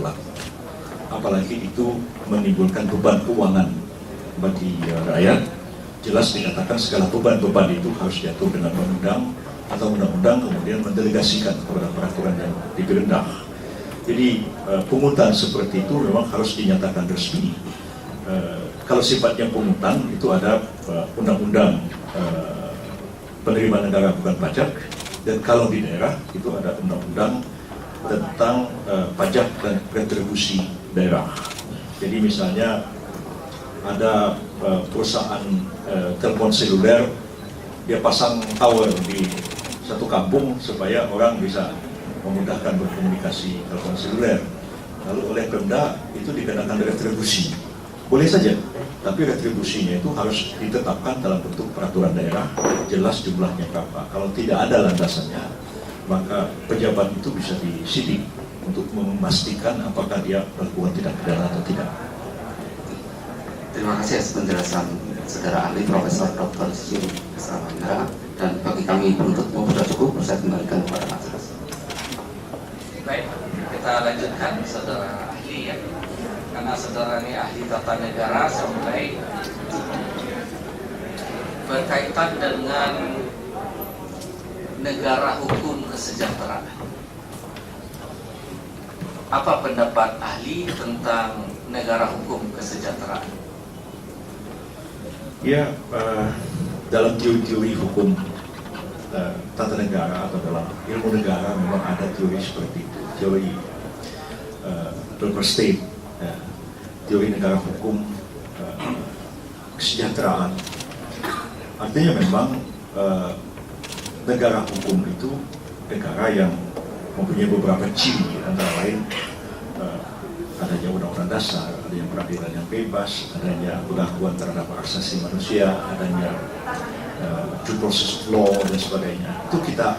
kelak. Apalagi itu menimbulkan beban keuangan bagi rakyat. Jelas dikatakan segala beban-beban itu harus diatur dengan undang-undang, atau undang-undang kemudian mendelegasikan kepada peraturan yang lebih rendah. Jadi pungutan seperti itu memang harus dinyatakan resmi. Kalau sifatnya pungutan itu ada undang-undang penerimaan negara bukan pajak, dan kalau di daerah itu ada undang-undang tentang pajak dan retribusi daerah. Jadi misalnya ada perusahaan telepon seluler, dia pasang tower di satu kampung supaya orang bisa memudahkan berkomunikasi telepon seluler. Lalu oleh Pemda itu dikenakan retribusi. Boleh saja, tapi retribusinya itu harus ditetapkan dalam bentuk peraturan daerah, jelas jumlahnya berapa. Kalau tidak ada landasannya, maka pejabat itu bisa disidik untuk memastikan apakah dia melakukan tindak pidana atau tidak. Terima kasih atas penjelasan Saudara Ahli Profesor Dr. Syuri Esramandra, dan bagi kami penuntut umum sudah cukup, saya kembalikan kepada majelis. Baik, kita lanjutkan Saudara Ahli ya. Karena Saudara ini ahli tata negara, sampai berkaitan dengan negara hukum kesejahteraan. Apa pendapat ahli tentang negara hukum kesejahteraan? Ya, dalam teori-teori hukum tata negara atau dalam ilmu negara memang ada teori seperti itu, teori welfare state, teori negara hukum kesejahteraan. Artinya memang negara hukum itu negara yang mempunyai beberapa ciri, antara lain adanya undang-undang dasar, adanya peradilan yang bebas, adanya pengakuan terhadap hak asasi manusia, adanya due process of law dan sebagainya. Itu kita,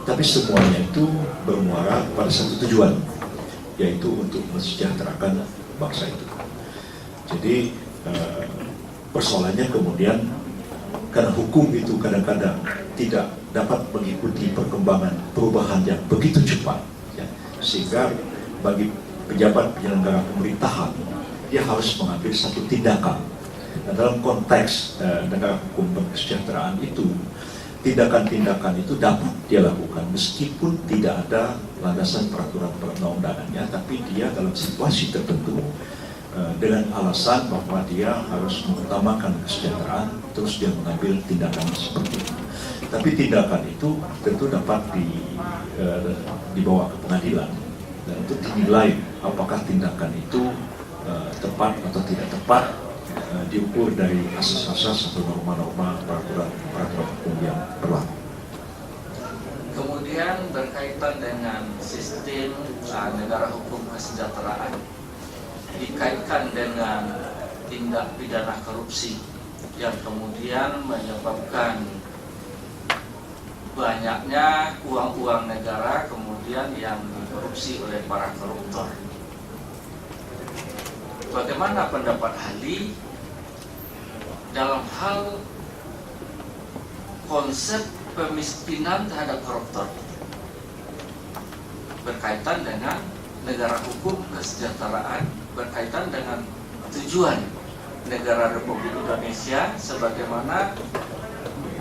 tapi semuanya itu bermuara pada satu tujuan, yaitu untuk mensejahterakan bangsa itu. Jadi persoalannya kemudian karena hukum itu kadang-kadang tidak dapat mengikuti perkembangan perubahan yang begitu cepat, ya, sehingga bagi pejabat penyelenggara pemerintahan dia harus mengambil satu tindakan. Nah, dalam konteks negara hukum kesejahteraan itu, tindakan-tindakan itu dapat dia lakukan meskipun tidak ada landasan peraturan perundang-undangannya, tapi dia dalam situasi tertentu dengan alasan bahwa dia harus mengutamakan kesejahteraan, terus dia mengambil tindakan seperti itu. Tapi tindakan itu tentu dapat dibawa ke pengadilan dan untuk dinilai apakah tindakan itu tepat atau tidak tepat, diukur dari asas-asas atau norma-norma peraturan hukum yang berlaku. Kemudian berkaitan dengan sistem negara hukum kesejahteraan, dikaitkan dengan tindak pidana korupsi yang kemudian menyebabkan banyaknya uang-uang negara kemudian yang dikorupsi oleh para koruptor. Bagaimana pendapat ahli dalam hal konsep pemiskinan terhadap koruptor berkaitan dengan negara hukum kesejahteraan, berkaitan dengan tujuan negara Republik Indonesia sebagaimana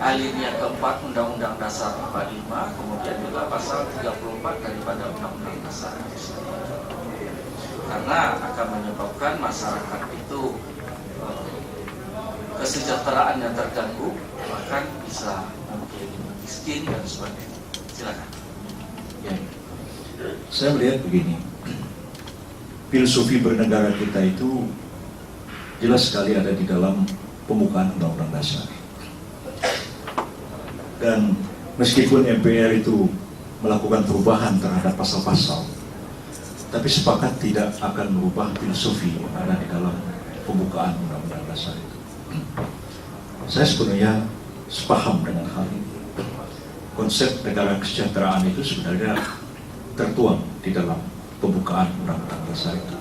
alinea keempat Undang-Undang Dasar 45, kemudian juga pasal 34 daripada Undang-Undang Dasar. Karena akan menyebabkan masyarakat itu kesejahteraannya terganggu, bahkan bisa mungkin miskin dan sebagainya. Silakan. Ya. Saya melihat begini, filosofi bernegara kita itu jelas sekali ada di dalam pembukaan Undang-Undang Dasar. Dan meskipun MPR itu melakukan perubahan terhadap pasal-pasal, tapi sepakat tidak akan merubah filosofi yang ada di dalam pembukaan Undang-Undang Dasar itu. Saya sebenarnya sepaham dengan hal ini. Konsep negara kesejahteraan itu sebenarnya tertuang di dalam pembukaan Undang-Undang Dasar itu.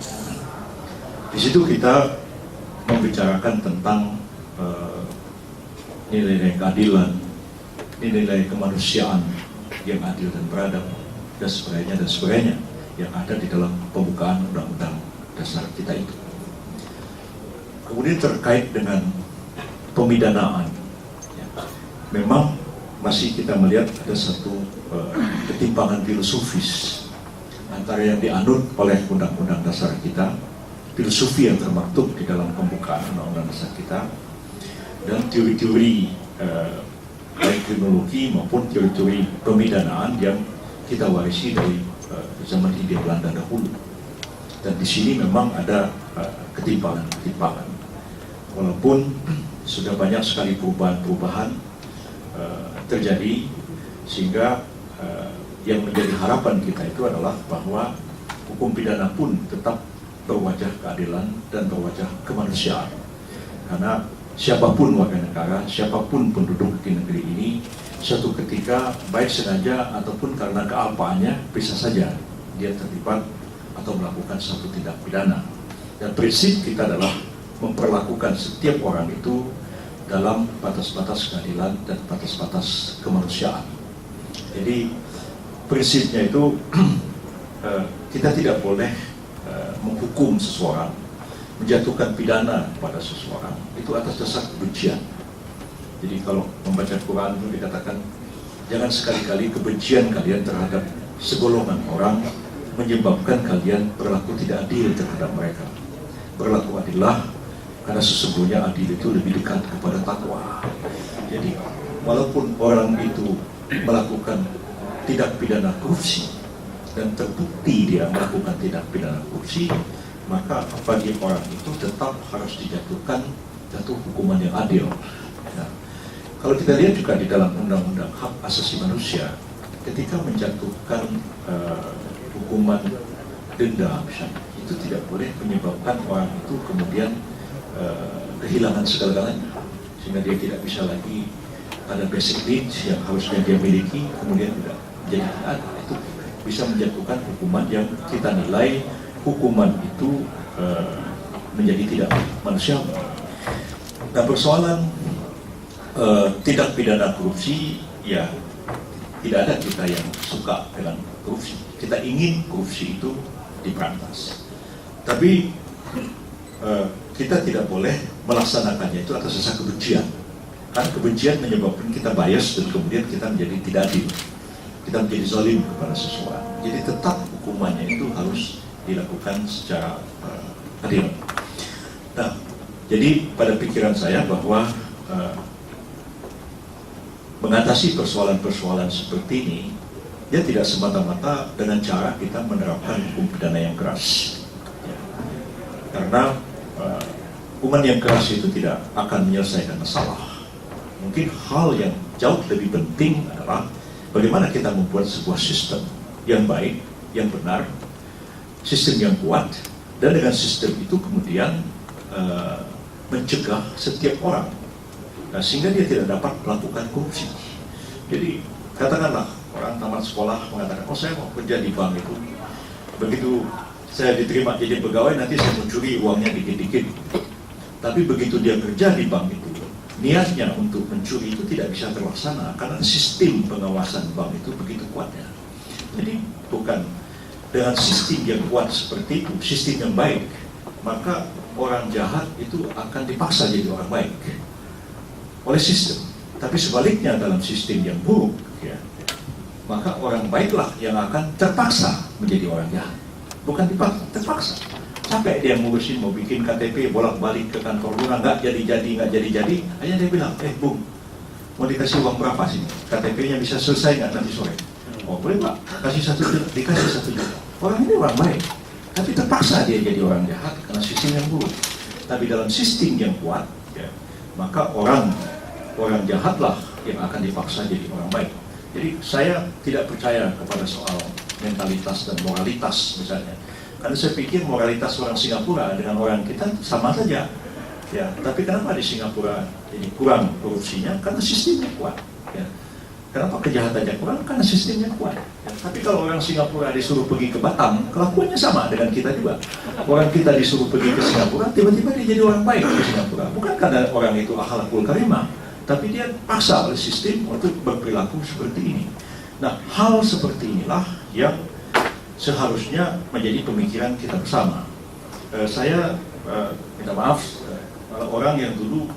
Di situ kita membicarakan tentang nilai-nilai keadilan, nilai-nilai kemanusiaan yang adil dan beradab, dan sebagainya yang ada di dalam pembukaan kita itu. Kemudian terkait dengan pemidanaan, ya, memang masih kita melihat ada satu ketimpangan filosofis antara yang dianut oleh undang-undang dasar kita, filosofi yang termaktub di dalam pembukaan undang-undang dasar kita, dan teori-teori baik kriminologi maupun teori-teori pemidanaan yang kita warisi dari zaman Hindia Belanda dahulu. Dan di sini memang ada ketimpangan-ketimpangan. Walaupun sudah banyak sekali perubahan-perubahan terjadi, sehingga yang menjadi harapan kita itu adalah bahwa hukum pidana pun tetap berwajah keadilan dan berwajah kemanusiaan. Karena siapapun warga negara, siapapun penduduk di negeri ini, suatu ketika baik sengaja ataupun karena kealpaannya bisa saja dia terlibat atau melakukan suatu tindak pidana. Dan prinsip kita adalah memperlakukan setiap orang itu dalam batas-batas keadilan dan batas-batas kemanusiaan. Jadi prinsipnya itu kita tidak boleh menghukum seseorang, menjatuhkan pidana pada seseorang itu atas dasar kebencian. Jadi kalau membaca Quran itu dikatakan jangan sekali-kali kebencian kalian terhadap segolongan orang menyebabkan kalian berlaku tidak adil terhadap mereka. Berlaku adillah, karena sesungguhnya adil itu lebih dekat kepada takwa. Jadi walaupun orang itu melakukan tindak pidana korupsi dan terbukti dia melakukan tindak pidana korupsi, maka bagi orang itu tetap harus dijatuhkan jatuh hukuman yang adil. Nah, kalau kita lihat juga di dalam Undang-Undang Hak Asasi Manusia, ketika menjatuhkan hukuman denda misalnya, itu tidak boleh menyebabkan orang itu kemudian kehilangan segala-galanya, sehingga dia tidak bisa lagi ada basic needs yang harusnya dia miliki, kemudian tidak jadi ada. Itu bisa menjatuhkan hukuman yang kita nilai hukuman itu menjadi tidak manusiawi. Nah, persoalan tindak pidana korupsi, ya tidak ada kita yang suka dengan korupsi. Kita ingin korupsi itu diberantas. Tapi kita tidak boleh melaksanakannya itu atas dasar kebencian. Karena kebencian menyebabkan kita bias dan kemudian kita menjadi tidak adil. Kita menjadi zalim kepada seseorang. Jadi tetap hukumannya itu harus dilakukan secara adil. Nah, jadi pada pikiran saya bahwa mengatasi persoalan-persoalan seperti ini, dia tidak semata-mata dengan cara kita menerapkan hukum pidana yang keras. Ya. Karena hukuman yang keras itu tidak akan menyelesaikan masalah. Mungkin hal yang jauh lebih penting adalah bagaimana kita membuat sebuah sistem yang baik, yang benar, sistem yang kuat, dan dengan sistem itu kemudian mencegah setiap orang, sehingga dia tidak dapat melakukan korupsi. Jadi katakanlah orang tamat sekolah mengatakan, oh saya mau kerja di bank itu, begitu saya diterima jadi pegawai nanti saya mencuri uangnya dikit-dikit. Tapi begitu dia kerja di bank itu, niatnya untuk mencuri itu tidak bisa terlaksana karena sistem pengawasan bank itu begitu kuatnya. Jadi bukan dengan sistem yang kuat seperti itu, sistem yang baik, maka orang jahat itu akan dipaksa jadi orang baik oleh sistem. Tapi sebaliknya dalam sistem yang buruk, ya, maka orang baiklah yang akan terpaksa menjadi orang jahat. Bukan dipaksa, terpaksa. Sampai dia ngurusin mau bikin KTP bolak-balik ke kantor lurah, nggak jadi-jadi, hanya dia bilang, Bung, mau dikasih uang berapa sih? KTP-nya bisa selesai nggak nanti sore? Oh boleh Pak, kasih 1 juta, dikasih 1 juta. Orang ini orang baik, tapi terpaksa dia jadi orang jahat karena sistem yang buruk. Tapi dalam sistem yang kuat, ya, maka orang jahatlah yang akan dipaksa jadi orang baik. Jadi saya tidak percaya kepada soal mentalitas dan moralitas misalnya. Karena saya pikir moralitas orang Singapura dengan orang kita sama saja. Ya, tapi kenapa di Singapura ini kurang korupsinya? Karena sistemnya kuat. Ya. Kenapa kejahatannya kurang? Karena sistemnya kuat. Ya. Tapi kalau orang Singapura disuruh pergi ke Batam, kelakuannya sama dengan kita juga. Orang kita disuruh pergi ke Singapura, tiba-tiba dia jadi orang baik di Singapura. Bukan karena orang itu akhlakul karimah, tapi dia paksa oleh sistem untuk berperilaku seperti ini. Nah, hal seperti inilah yang seharusnya menjadi pemikiran kita bersama. saya minta maaf, orang yang dulu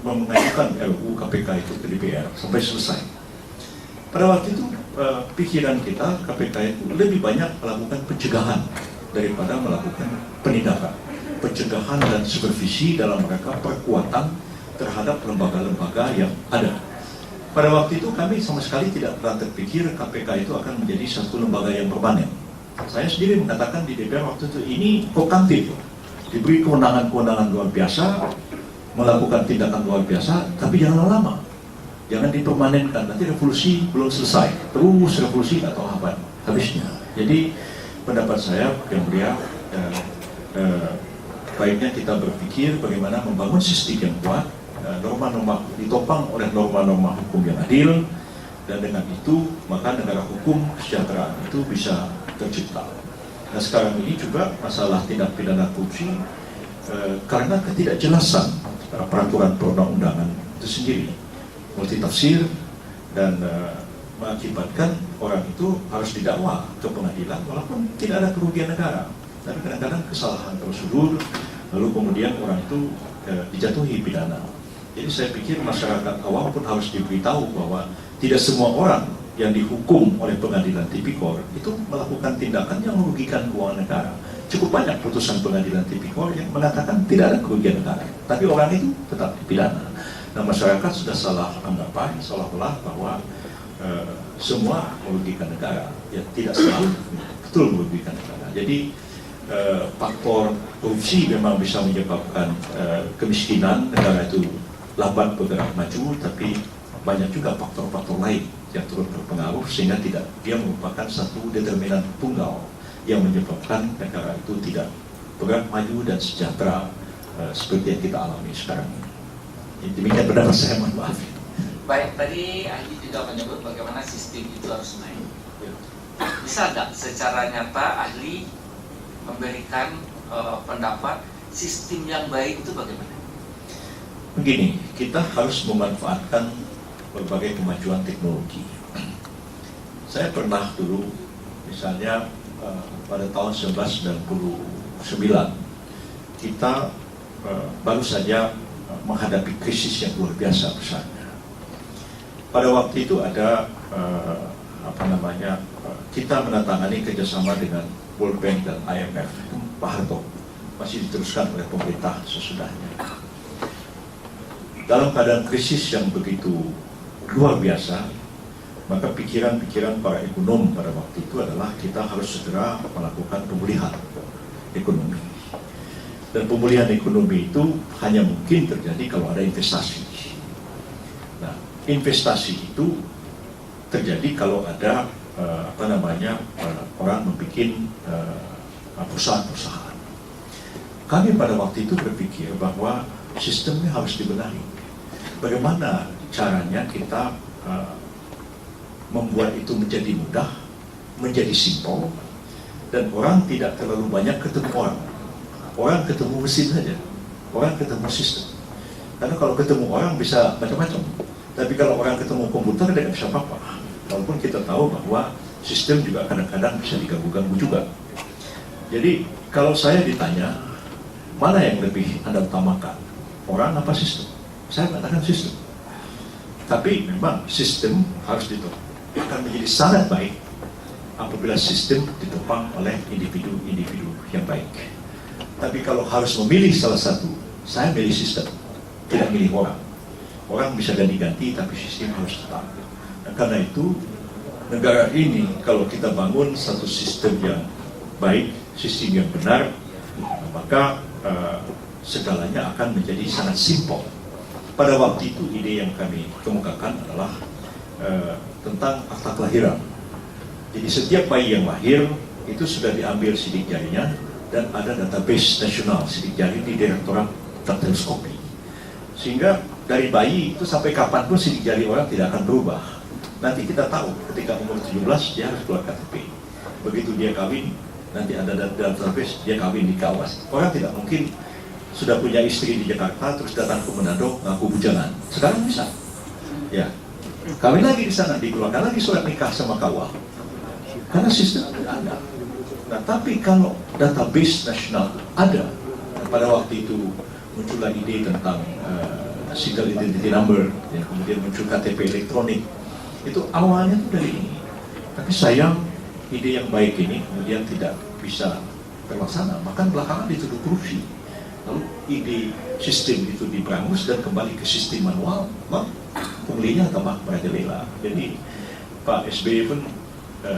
mengajukan RUU KPK itu ke DPR sampai selesai. Pada waktu itu pikiran kita KPK itu lebih banyak melakukan pencegahan daripada melakukan penindakan. Pencegahan dan supervisi dalam rangka perkuatan terhadap lembaga-lembaga yang ada. Pada waktu itu kami sama sekali tidak pernah terpikir KPK itu akan menjadi satu lembaga yang permanen. Saya sendiri mengatakan di DPR waktu itu ini proaktif, diberi kewenangan-kewenangan luar biasa, melakukan tindakan luar biasa, tapi jangan lama, jangan dipermanenkan. Nanti revolusi belum selesai, terus revolusi atau apa habisnya. Jadi pendapat saya yang mulia, baiknya kita berpikir bagaimana membangun sistem yang kuat, norma-norma ditopang oleh norma-norma hukum yang adil, dan dengan itu maka negara hukum kesejahteraan itu bisa tercipta. Nah sekarang ini juga masalah tindak pidana korupsi karena ketidakjelasan peraturan perundang-undangan itu sendiri, multitafsir, dan mengakibatkan orang itu harus didakwa ke pengadilan walaupun tidak ada kerugian negara. Tapi kadang-kadang kesalahan prosedur, lalu kemudian orang itu dijatuhi pidana. Jadi saya pikir masyarakat awam pun harus diberitahu bahwa tidak semua orang yang dihukum oleh pengadilan tipikor itu melakukan tindakan yang merugikan keuangan negara. Cukup banyak putusan pengadilan tipikor yang mengatakan tidak ada kerugian negara, tapi orang itu tetap dipidana. Nah masyarakat sudah salah anggapan, seolah-olah bahwa semua merugikan negara. Ya tidak selalu betul merugikan negara. Jadi faktor korupsi memang bisa menyebabkan kemiskinan negara itu lambat bergerak maju, tapi banyak juga faktor-faktor lain yang turut berpengaruh sehingga dia merupakan satu determinan tunggal yang menyebabkan negara itu tidak bergerak maju dan sejahtera seperti yang kita alami sekarang ini. Demikian pendapat saya, mohon maaf. Baik, tadi ahli juga menyebut bagaimana sistem itu harus naik. Bisa nggak secara nyata ahli memberikan pendapat sistem yang baik itu bagaimana? Begini, kita harus memanfaatkan berbagai kemajuan teknologi. Saya pernah dulu, misalnya pada tahun 1999, kita baru saja menghadapi krisis yang luar biasa besarnya. Pada waktu itu ada kita menandatangani kerjasama dengan World Bank dan IMF. Pak Harto masih diteruskan oleh pemerintah sesudahnya. Dalam keadaan krisis yang begitu luar biasa, maka pikiran-pikiran para ekonom pada waktu itu adalah kita harus segera melakukan pemulihan ekonomi. Dan pemulihan ekonomi itu hanya mungkin terjadi kalau ada investasi. Nah, investasi itu terjadi kalau ada orang membuat perusahaan-perusahaan. Kami pada waktu itu berpikir bahwa sistemnya harus dibenahi. Bagaimana caranya kita membuat itu menjadi mudah, menjadi simpel, dan orang tidak terlalu banyak ketemu orang. Orang ketemu mesin saja, orang ketemu sistem. Karena kalau ketemu orang bisa macam-macam, tapi kalau orang ketemu komputer dia nggak bisa apa-apa. Walaupun kita tahu bahwa sistem juga kadang-kadang bisa diganggu-ganggu juga. Jadi kalau saya ditanya, mana yang lebih Anda utamakan? Orang apa sistem? Saya katakan sistem. Tapi memang sistem harus akan menjadi sangat baik apabila sistem ditopang oleh individu-individu yang baik. Tapi kalau harus memilih salah satu, saya milih sistem, tidak milih orang. Orang bisa ganti-ganti, tapi sistem harus tetap. Dan karena itu, negara ini kalau kita bangun satu sistem yang baik, sistem yang benar, maka segalanya akan menjadi sangat simpel. Pada waktu itu ide yang kami kemukakan adalah tentang akta kelahiran. Jadi setiap bayi yang lahir itu sudah diambil sidik jarinya dan ada database nasional sidik jari di Direktorat Daktiloskopi. Sehingga dari bayi itu sampai kapanpun sidik jari orang tidak akan berubah. Nanti kita tahu ketika umur 17 dia harus keluar KTP. Begitu dia kawin, nanti ada database dia kawin di Kawas. Orang tidak mungkin sudah punya istri di Jakarta terus datang ke Manado ngaku bujangan. Sekarang bisa, ya kawin lagi di sana, dikeluarkan lagi surat nikah sama kawal. Karena sistem tidak ada. Nah, tapi kalau database nasional ada, pada waktu itu muncullah ide tentang single identity number, ya, kemudian muncul KTP elektronik, itu awalnya itu dari ini. Tapi sayang, ide yang baik ini kemudian tidak bisa terlaksana, maka belakangan dituduh korupsi. Lalu ide sistem itu diberangus dan kembali ke sistem manual, punglinya tambah merajalela. Jadi Pak SBY pun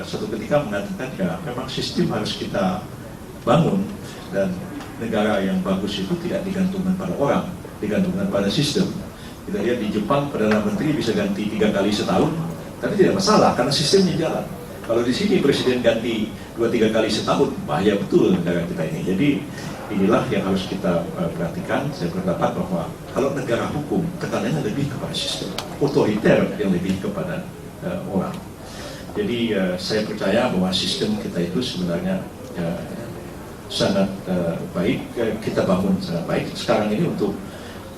suatu ketika mengatakan, ya memang sistem harus kita bangun, dan negara yang bagus itu tidak digantungkan pada orang, digantungkan pada sistem. Kita lihat di Jepang, Perdana Menteri bisa ganti 3 kali setahun, tapi tidak masalah karena sistemnya jalan. Kalau di sini presiden ganti 2-3 kali setahun, bahaya betul negara kita ini. Jadi inilah yang harus kita perhatikan. Saya berpendapat bahwa kalau negara hukum, tekanannya lebih kepada sistem, otoriter yang lebih kepada orang. Jadi saya percaya bahwa sistem kita itu sebenarnya sangat baik, kita bangun sangat baik. Sekarang ini untuk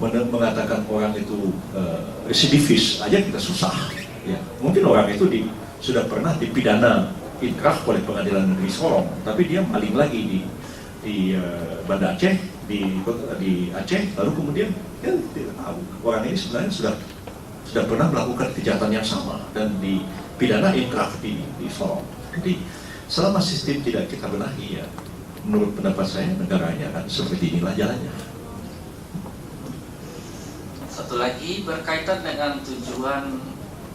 mengatakan orang itu residivis aja kita susah. Ya, mungkin orang itu sudah pernah dipidana inkrah oleh pengadilan negeri Sorong, tapi dia maling lagi di Banda Aceh, di Aceh, lalu kemudian ya, tidak tahu orang ini sebenarnya sudah pernah melakukan kejahatan yang sama dan dipidana inkrah di Sorong. Jadi selama sistem tidak kita benahi, ya menurut pendapat saya negaranya akan seperti inilah jalannya. Satu lagi berkaitan dengan tujuan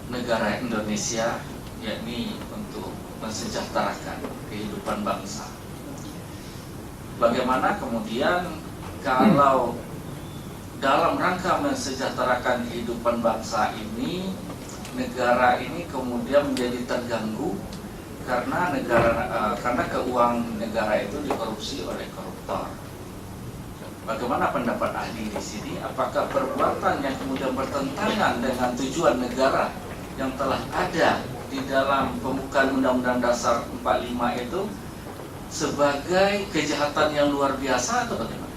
negara Indonesia, yakni untuk mensejahterakan kehidupan bangsa. Bagaimana kemudian kalau dalam rangka mensejahterakan kehidupan bangsa ini, negara ini kemudian menjadi terganggu karena keuangan negara itu dikorupsi oleh koruptor. Bagaimana pendapat ahli di sini? Apakah perbuatan yang kemudian bertentangan dengan tujuan negara yang telah ada di dalam pembukaan Undang-Undang Dasar 45 itu sebagai kejahatan yang luar biasa atau bagaimana?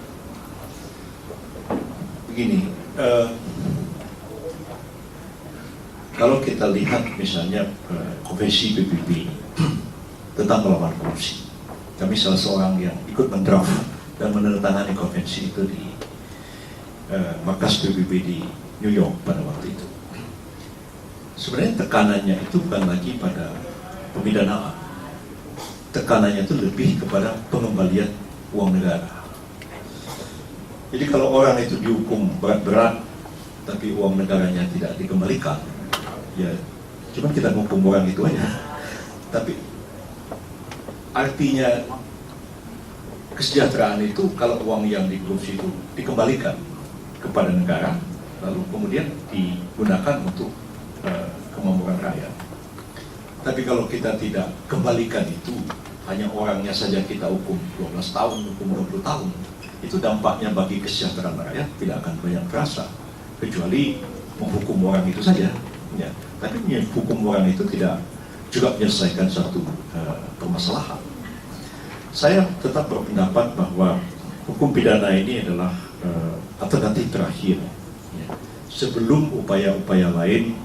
Begini, kalau kita lihat misalnya konvensi PBB tentang melawan korupsi, kami salah seorang yang ikut mendraft dan menandatangani konvensi itu di markas PBB di New York pada waktu itu. Sebenarnya tekanannya itu bukan lagi pada pemidanaan, tekanannya itu lebih kepada pengembalian uang negara. Jadi kalau orang itu dihukum berat-berat tapi uang negaranya tidak dikembalikan, ya cuma kita menghukum orang itu aja. Tapi artinya kesejahteraan itu kalau uang yang dikorupsi itu dikembalikan kepada negara, lalu kemudian digunakan untuk kemakmuran rakyat. Tapi kalau kita tidak kembalikan itu, hanya orangnya saja kita hukum 12 tahun, hukum 20 tahun, itu dampaknya bagi kesejahteraan rakyat tidak akan banyak terasa, kecuali menghukum orang itu saja. Ya. Tapi hukum orang itu tidak juga menyelesaikan satu permasalahan. Saya tetap berpendapat bahwa hukum pidana ini adalah alternatif terakhir, ya, sebelum upaya-upaya lain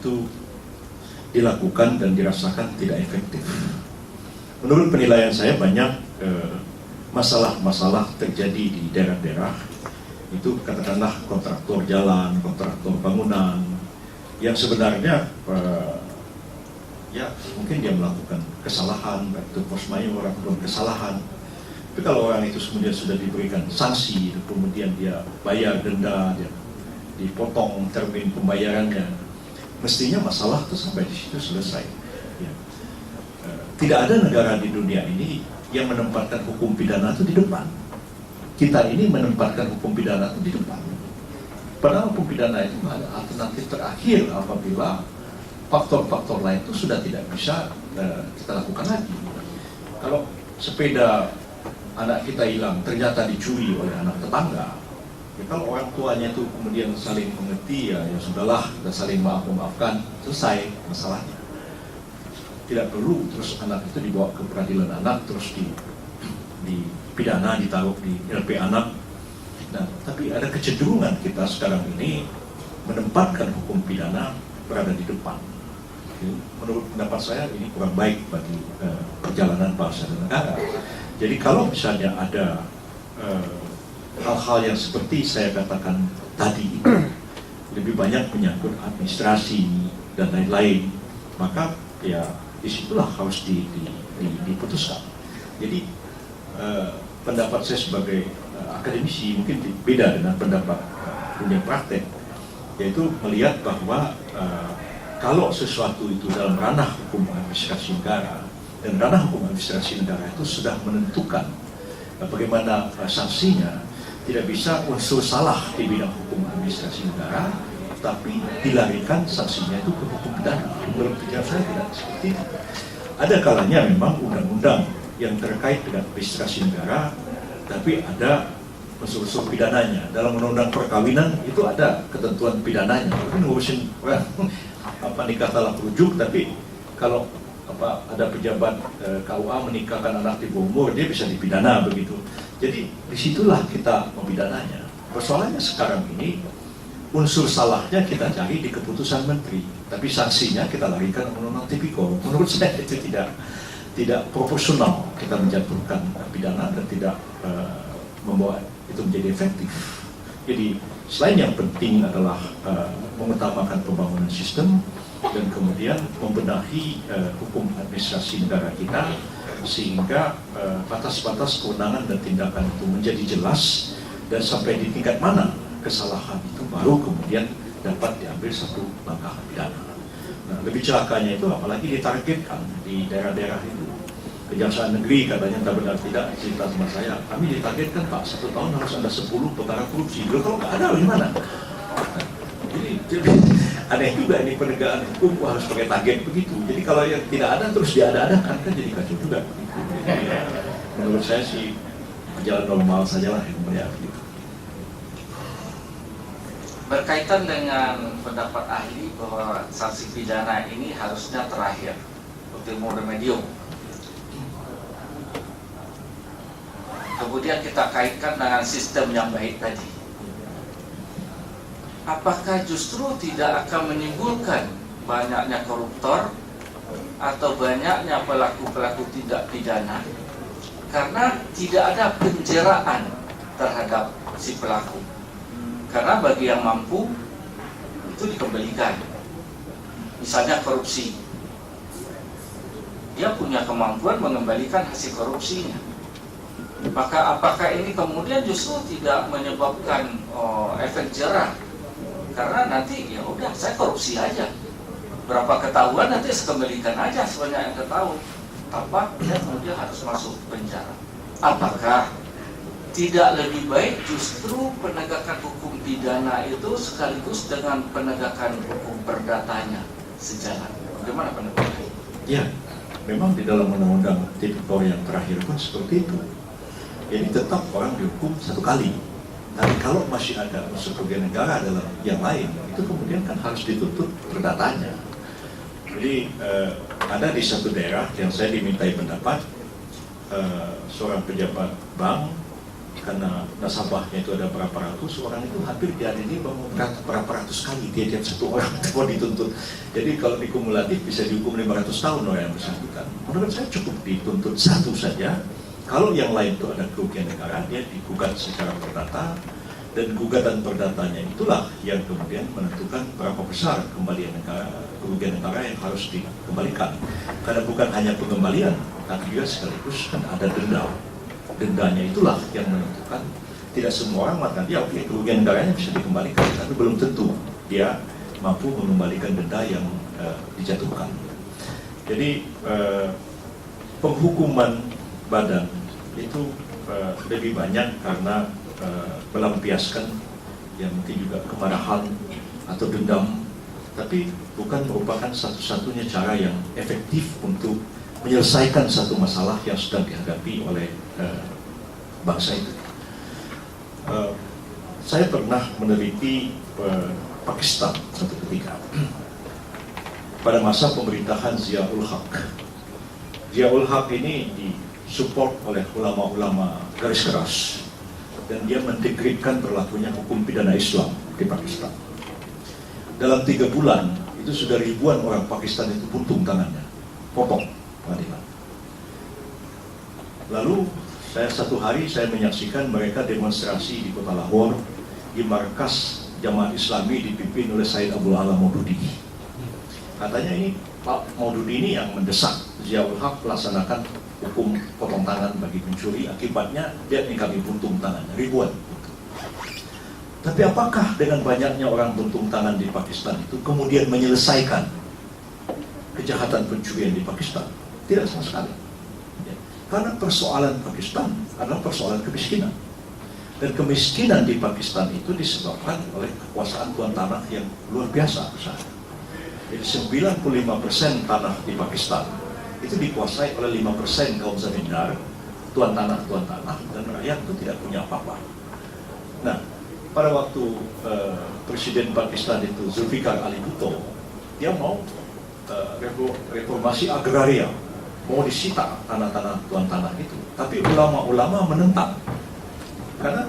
itu dilakukan dan dirasakan tidak efektif. Menurut penilaian saya banyak masalah-masalah terjadi di daerah-daerah itu, katakanlah kontraktor jalan, kontraktor bangunan, yang sebenarnya ya mungkin dia melakukan kesalahan, itu force majeure ataupun kesalahan. Tapi kalau orang itu kemudian sudah diberikan sanksi, kemudian dia bayar denda, dia dipotong termin pembayarannya, mestinya masalah itu sampai di situ selesai. Ya. Tidak ada negara di dunia ini yang menempatkan hukum pidana itu di depan. Kita ini menempatkan hukum pidana itu di depan. Padahal hukum pidana itu ada alternatif terakhir apabila faktor-faktor lain itu sudah tidak bisa kita lakukan lagi. Kalau sepeda anak kita hilang ternyata dicuri oleh anak tetangga, ya kalau orang tuanya itu kemudian saling mengerti, ya sudahlah, kita saling maaf-maafkan, selesai masalahnya. Tidak perlu terus anak itu dibawa ke peradilan anak, terus dipidana, ditaruh di LP anak. Nah, tapi ada kecenderungan kita sekarang ini menempatkan hukum pidana berada di depan. menurut pendapat saya ini kurang baik bagi perjalanan bangsa dan negara. Jadi kalau misalnya ada hal-hal yang seperti saya katakan tadi, lebih banyak menyangkut administrasi dan lain-lain, maka ya disitulah harus diputuskan. Jadi pendapat saya sebagai akademisi mungkin beda dengan pendapat dunia praktek, yaitu melihat bahwa kalau sesuatu itu dalam ranah hukum administrasi negara, dan ranah hukum administrasi negara itu sudah menentukan bagaimana sanksinya, tidak bisa unsur salah di bidang hukum administrasi negara tapi dilarikan sanksinya itu ke hukum pidana. Menurut pikiran saya tidak seperti itu. Ada kalanya memang undang-undang yang terkait dengan administrasi negara, tapi ada unsur-unsur pidananya. Dalam undang-undang perkawinan itu ada ketentuan pidananya. Tapi ngurusin nikah talak rujuk, tapi kalau ada pejabat KUA menikahkan anak di bawah umur, dia bisa dipidana begitu. Jadi disitulah kita mempidananya. Persoalannya sekarang ini unsur salahnya kita cari di keputusan menteri, tapi sanksinya kita larikan ke undang-undang tipikor. Menurut saya itu tidak proporsional kita menjatuhkan pidana dan tidak membawa itu menjadi efektif. Jadi selain yang penting adalah mengutamakan pembangunan sistem dan kemudian membenahi hukum administrasi negara kita sehingga batas-batas kewenangan dan tindakan itu menjadi jelas, dan sampai di tingkat mana kesalahan itu baru kemudian dapat diambil satu langkah pidana. Nah, lebih celakanya itu apalagi ditargetkan di daerah-daerah itu. Kejaksaan negeri katanya tak benar tidak cerita sama saya, kami ditargetkan Pak 1 tahun harus ada 10 perkara korupsi. Kalau nggak ada bagaimana? Nah, jadi aneh juga ini penegakan hukum harus pakai target begitu. Jadi kalau yang tidak ada terus diada-adakan kan jadi kacau juga. Jadi, menurut saya sih berjalan normal saja lah yang melihat gitu. Berkaitan dengan pendapat ahli bahwa sanksi pidana ini harusnya terakhir, ultimum remedium. Kemudian kita kaitkan dengan sistem yang baik tadi. Apakah justru tidak akan menimbulkan banyaknya koruptor atau banyaknya pelaku-pelaku tindak pidana karena tidak ada penjeraan terhadap si pelaku? Karena bagi yang mampu itu dikembalikan. Misalnya korupsi, dia punya kemampuan mengembalikan hasil korupsinya. Maka apakah ini kemudian justru tidak menyebabkan efek jerah? Karena nanti ya udah saya korupsi aja, berapa ketahuan nanti saya kembalikan aja sebanyak yang ketahuan, tanpa dia kemudian harus masuk penjara. Apakah tidak lebih baik justru penegakan hukum pidana itu sekaligus dengan penegakan hukum perdatanya sejalan? Bagaimana pendapatnya? Ya, memang di dalam undang-undang tipikor yang terakhir pun seperti itu. Jadi tetap orang dihukum 1 kali. Tapi kalau masih ada unsur kerugian negara dalam yang lain, itu kemudian kan harus dituntut perdatanya. Jadi ada di satu daerah yang saya dimintai pendapat, seorang pejabat bank, karena nasabahnya itu ada berapa ratus, orang itu hampir diadili berapa ratus kali dia tiap 1 orang mau dituntut. Jadi kalau dikumulatif bisa dihukum 500 tahun orang yang bersangkutan. Menurut saya cukup dituntut 1 saja. Kalau yang lain itu ada kerugian negara, dia digugat secara perdata, dan gugatan perdatanya itulah yang kemudian menentukan berapa besar kerugian negara yang harus dikembalikan. Karena bukan hanya pengembalian, tapi juga sekaligus kan ada denda. Dendanya itulah yang menentukan. Tidak semua orang mengatakan, ya oke, kerugian negaranya bisa dikembalikan, tapi belum tentu dia mampu mengembalikan denda yang dijatuhkan. Jadi penghukuman badan itu lebih banyak karena melampiaskan yang mungkin juga kemarahan atau dendam, tapi bukan merupakan satu-satunya cara yang efektif untuk menyelesaikan satu masalah yang sedang dihadapi oleh bangsa itu. Saya pernah meneliti Pakistan suatu ketika pada masa pemerintahan Ziaul Haq. Ziaul Haq ini disupport oleh ulama-ulama garis keras, dan dia mendekretkan berlakunya hukum pidana Islam di Pakistan. Dalam 3 bulan itu sudah ribuan orang Pakistan itu buntung tangannya, potong pengadilan. Lalu satu hari saya menyaksikan mereka demonstrasi di kota Lahore di markas Jamaah Islami dipimpin oleh Said Abdul Alam Maududi. Katanya ini Pak Maududi ini yang mendesak Ziaul Haq melaksanakan hukum potong tangan bagi pencuri, akibatnya dia kami buntung tangan ribuan. Tapi apakah dengan banyaknya orang buntung tangan di Pakistan itu kemudian menyelesaikan kejahatan pencurian di Pakistan? Tidak sama sekali. Ya. Karena persoalan Pakistan adalah persoalan kemiskinan. Dan kemiskinan di Pakistan itu disebabkan oleh kekuasaan tuan tanah yang luar biasa besar. Jadi 95% tanah di Pakistan itu dikuasai oleh 5% kaum zamindar, tuan tanah, dan rakyat itu tidak punya apa-apa. Nah, pada waktu Presiden Pakistan itu Zulfikar Ali Bhutto, dia mau reformasi agraria, mau disita tanah-tanah tuan tanah itu. Tapi ulama-ulama menentang, karena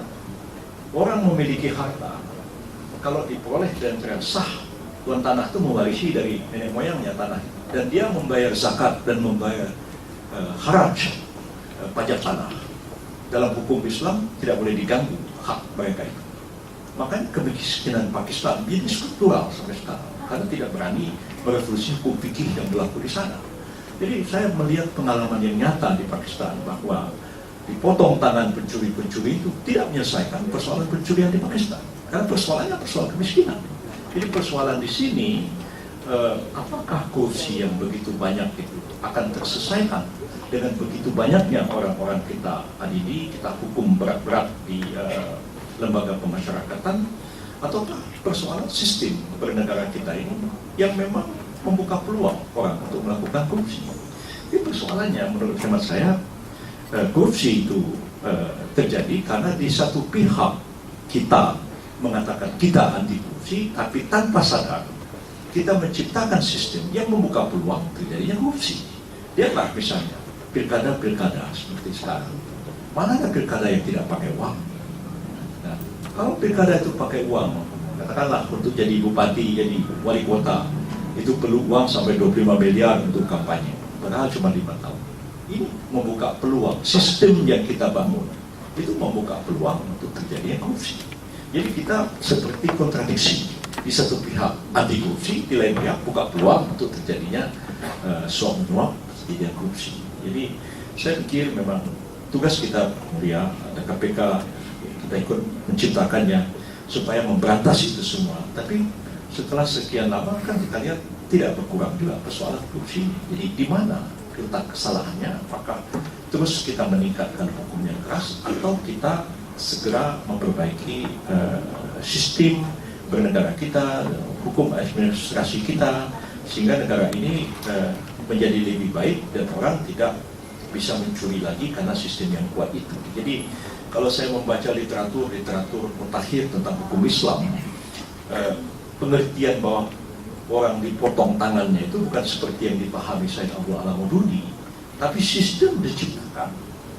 orang memiliki harta, kalau diperoleh dan sah, tuan tanah itu mewarisi dari nenek moyangnya tanah, dan dia membayar zakat dan membayar haraj, pajak tanah. Dalam hukum Islam tidak boleh diganggu hak mereka itu. Makanya kemiskinan Pakistan jadi struktural sampai sekarang, karena tidak berani merevolusi hukum fikih yang berlaku di sana. Jadi saya melihat pengalaman yang nyata di Pakistan bahwa dipotong tangan pencuri-pencuri itu tidak menyelesaikan persoalan pencurian di Pakistan, karena persoalannya persoalan kemiskinan. Jadi persoalan di sini, apakah korupsi yang begitu banyak itu akan terselesaikan dengan begitu banyaknya orang-orang kita adili, kita hukum berat-berat di lembaga pemasyarakatan, ataukah persoalan sistem bernegara kita ini yang memang membuka peluang orang untuk melakukan korupsi? Ini persoalannya menurut hemat saya, korupsi itu terjadi karena di satu pihak kita mengatakan kita anti korupsi, tapi tanpa sadar kita menciptakan sistem yang membuka peluang terjadinya korupsi. Lihatlah misalnya pilkada-pilkada seperti sekarang, mana ada pilkada yang tidak pakai uang? Nah, kalau pilkada itu pakai uang, katakanlah untuk jadi bupati, jadi wali kota, itu perlu uang sampai 25 miliar untuk kampanye, padahal cuma 5 tahun. Ini membuka peluang, sistem yang kita bangun itu membuka peluang untuk terjadinya korupsi. Jadi kita seperti kontradiksi, di satu pihak anti korupsi, di lain pihak buka peluang untuk terjadinya suap menyuap, terjadinya korupsi. Jadi saya pikir memang tugas kita mulia, ada KPK, kita ikut menciptakannya supaya memberantas itu semua. Tapi setelah sekian lama kan kita lihat tidak berkurang juga persoalan korupsi. Jadi di mana letak kesalahannya? Apakah terus kita meningkatkan hukum yang keras, atau kita segera memperbaiki sistem bernegara kita, hukum administrasi kita, sehingga negara ini menjadi lebih baik dan orang tidak bisa mencuri lagi karena sistem yang kuat itu. Jadi kalau saya membaca literatur mutakhir tentang hukum Islam, pengertian bahwa orang dipotong tangannya itu bukan seperti yang dipahami Said Abdul Alam Maududi, tapi sistem diciptakan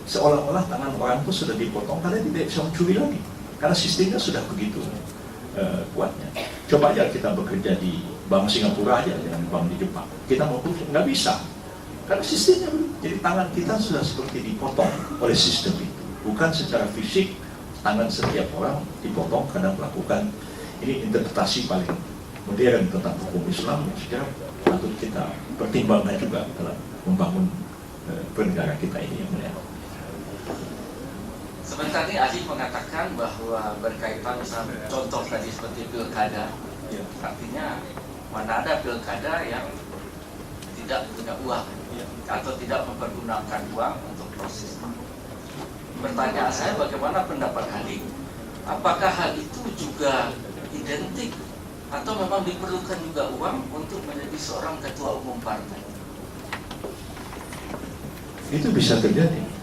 seolah-olah tangan orang itu sudah dipotong karena tidak bisa mencuri lagi, karena sistemnya sudah begitu kuatnya. Coba aja kita bekerja di Bank Singapura aja dengan bank di Jepang, kita mau tutup nggak bisa karena sistemnya. Jadi tangan kita sudah seperti dipotong oleh sistem itu, bukan secara fisik tangan setiap orang dipotong karena melakukan. Ini interpretasi paling modern tentang hukum Islam yang sekarang patut kita pertimbangkan juga dalam membangun bernegara kita ini yang mulia. Sebentar ini ahli mengatakan bahwa berkaitan misalnya contoh tadi seperti pilkada, ya, artinya mana ada pilkada yang tidak punya uang, ya, atau tidak mempergunakan uang untuk proses. Pertanyaan saya, bagaimana pendapat ahli? Apakah hal itu juga identik atau memang diperlukan juga uang untuk menjadi seorang ketua umum partai? Itu bisa terjadi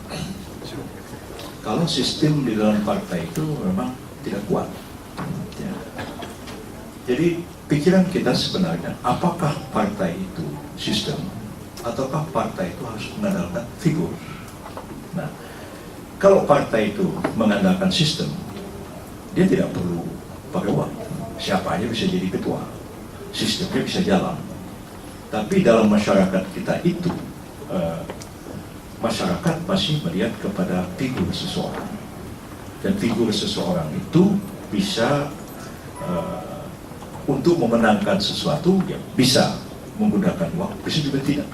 kalau sistem di dalam partai itu memang tidak kuat. Ya. Jadi pikiran kita sebenarnya, apakah partai itu sistem ataukah partai itu harus mengandalkan figur? Nah, kalau partai itu mengandalkan sistem, dia tidak perlu pakai uang, siapa aja bisa jadi ketua. sistemnya bisa jalan. Tapi dalam masyarakat kita itu, masyarakat masih melihat kepada figur seseorang. Dan figur seseorang itu bisa untuk memenangkan sesuatu, ya bisa menggunakan uang, bisa juga tidak.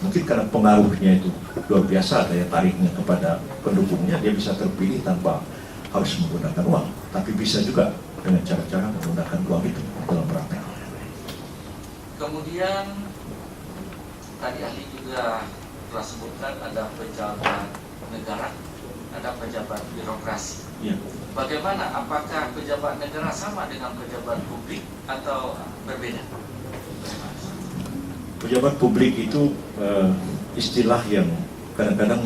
Mungkin karena pengaruhnya itu luar biasa, daya tariknya kepada pendukungnya, dia bisa terpilih tanpa harus menggunakan uang. Tapi bisa juga dengan cara-cara menggunakan uang itu dalam praktek. Kemudian tadi ahli juga telah sebutkan ada pejabat negara, ada pejabat birokrasi. Ya. Bagaimana? Apakah pejabat negara sama dengan pejabat publik atau berbeda? Pejabat publik itu istilah yang kadang-kadang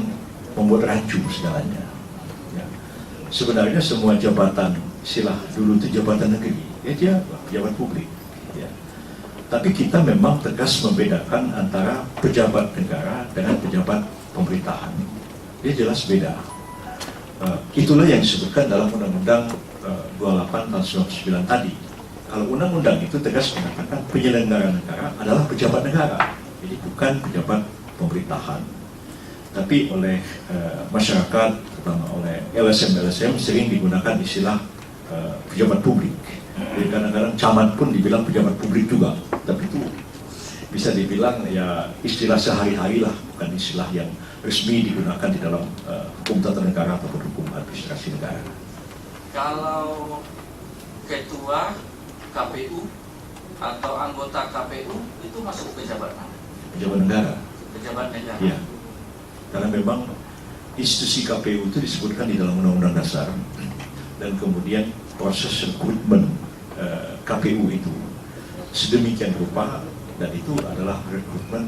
membuat rancu segalanya. Ya. Sebenarnya semua jabatan, istilah dulu itu jabatan negeri, ya dia pejabat publik. Ya. Tapi kita memang tegas membedakan antara pejabat negara dengan pejabat pemerintahan. Dia jelas beda. Itulah yang disebutkan dalam Undang-Undang 28 tahun 99 tadi. Kalau undang-undang itu tegas mengatakan penyelenggara negara adalah pejabat negara, jadi bukan pejabat pemerintahan. Tapi oleh masyarakat, terutama oleh LSM sering digunakan istilah pejabat publik. Jadi kadang-kadang camat pun dibilang pejabat publik juga, tapi itu bisa dibilang ya istilah sehari-hari lah, bukan istilah yang resmi digunakan di dalam hukum tata negara ataupun hukum administrasi negara. Kalau ketua KPU atau anggota KPU itu masuk pejabat mana? Pejabat negara. Pejabat negara. Ya, karena memang institusi KPU itu disebutkan di dalam Undang-Undang Dasar, dan kemudian proses rekrutmen KPU itu sedemikian rupa, dan itu adalah rekrutmen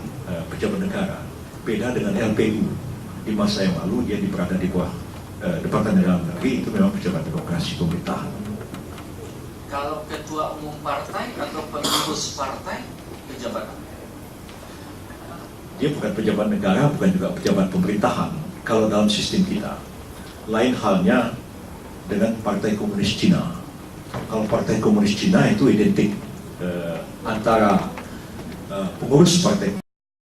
pejabat negara. Beda dengan LPU di masa yang lalu, dia berada di bawah Departemen Dalam Negeri, itu memang pejabat birokrasi pemerintahan. Kalau ketua umum partai atau pengurus partai, pejabat apa? Dia bukan pejabat negara, bukan juga pejabat pemerintahan. Kalau dalam sistem kita, lain halnya dengan Partai Komunis Cina. Kalau Partai Komunis Cina itu identik antara pengurus partai